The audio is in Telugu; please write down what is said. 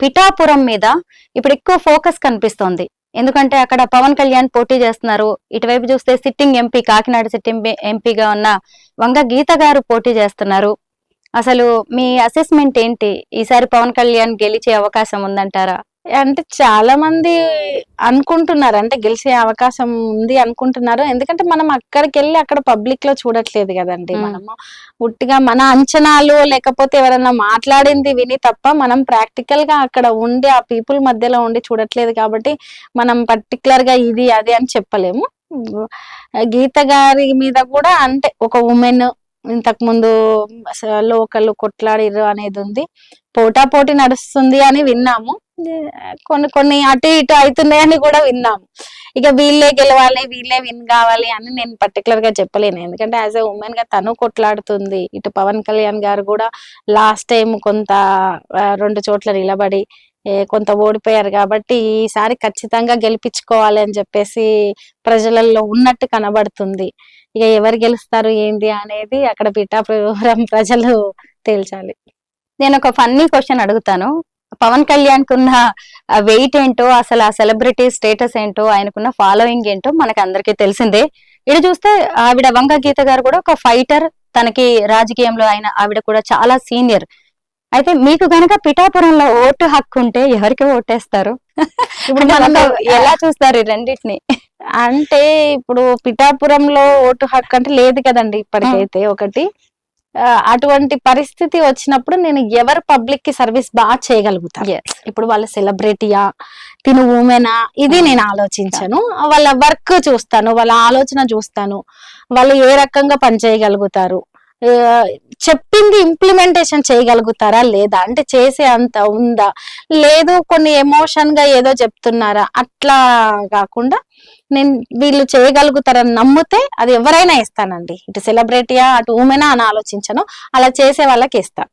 పిఠాపురం మీద ఇప్పుడు ఎక్కువ ఫోకస్ కనిపిస్తోంది. ఎందుకంటే అక్కడ పవన్ కళ్యాణ్ పోటీ చేస్తున్నారు. ఇటువైపు చూస్తే సిట్టింగ్ ఎంపీ, కాకినాడ సిట్టింగ్ ఎంపీగా ఉన్న వంగ గీత గారు పోటీ చేస్తున్నారు. అసలు మీ అసెస్మెంట్ ఏంటి? ఈసారి పవన్ కళ్యాణ్ గెలిచే అవకాశం ఉందంటారా? అంటే చాలా మంది అనుకుంటున్నారు, అంటే గెలిచే అవకాశం ఉంది అనుకుంటున్నారు. ఎందుకంటే మనం అక్కడికి వెళ్ళి అక్కడ పబ్లిక్ లో చూడట్లేదు కదండి. మనము ఉట్టిగా మన అంచనాలు లేకపోతే ఎవరైనా మాట్లాడింది విని తప్ప మనం ప్రాక్టికల్ గా అక్కడ ఉండి ఆ పీపుల్ మధ్యలో ఉండి చూడట్లేదు. కాబట్టి మనం పర్టికులర్ గా ఇది అది అని చెప్పలేము. గీత గారి మీద కూడా అంటే ఒక ఉమెన్ ఇంతకు ముందు లోకల్ కొట్లాడిరు అనేది ఉంది, పోటాపోటీ నడుస్తుంది అని విన్నాము. కొన్ని కొన్ని అటు ఇటు అవుతున్నాయని కూడా విన్నాము. ఇక వీళ్ళే గెలవాలి, వీళ్ళే విన్ కావాలి అని నేను పర్టికులర్ గా చెప్పలేను. ఎందుకంటే యాజ్ ఎ ఉమెన్ గా తను కొట్లాడుతుంది. ఇటు పవన్ కళ్యాణ్ గారు కూడా లాస్ట్ టైం కొంత 2 చోట్ల నిలబడి కొంత ఓడిపోయారు. కాబట్టి ఈసారి ఖచ్చితంగా గెలిపించుకోవాలి అని చెప్పేసి ప్రజలలో ఉన్నట్టు కనబడుతుంది. ఇక ఎవరు గెలుస్తారు ఏంది అనేది అక్కడ పిఠాపురం ప్రజలు తేల్చాలి. నేను ఒక ఫన్నీ క్వశ్చన్ అడుగుతాను. పవన్ కళ్యాణ్ కున్న వెయిట్ ఏంటో, అసలు ఆ సెలబ్రిటీ స్టేటస్ ఏంటో, ఆయనకున్న ఫాలోయింగ్ ఏంటో మనకు అందరికీ తెలిసిందే. ఇటు చూస్తే ఆవిడ వంగ గీత గారు కూడా ఒక ఫైటర్, తనకి రాజకీయంలో ఆవిడ కూడా చాలా సీనియర్. అయితే మీకు గనక పిఠాపురంలో ఓటు హక్కు ఉంటే ఎవరికి ఓటేస్తారు? ఇప్పుడు అంటే మనం ఎలా చూస్తారు ఈ రెండింటిని? అంటే ఇప్పుడు పిఠాపురంలో ఓటు హక్కు అంటే లేదు కదండి ఇప్పటికైతే. ఒకటి అటువంటి పరిస్థితి వచ్చినప్పుడు నేను ఎవరు పబ్లిక్ కి సర్వీస్ బాగా చేయగలుగుతాను. ఇప్పుడు వాళ్ళ సెలబ్రిటీయా, తిను ఉమెనా, ఇది నేను ఆలోచించను. వాళ్ళ వర్క్ చూస్తాను, వాళ్ళ ఆలోచన చూస్తాను, వాళ్ళు ఏ రకంగా పనిచేయగలుగుతారు, చెప్పింది ఇంప్లిమెంటేషన్ చేయగలుగుతారా లేదా, అంటే చేసే అంత ఉందా, లేదు కొన్ని ఎమోషన్ గా ఏదో చెప్తున్నారా, అట్లా కాకుండా నేను వీళ్ళు చేయగలుగుతారని నమ్మితే అది ఎవరైనా ఇస్తానండి. ఇటు సెలబ్రిటీయా అటు ఉమెనా అని ఆలోచించను, అలా చేసే వాళ్ళకి ఇస్తాను.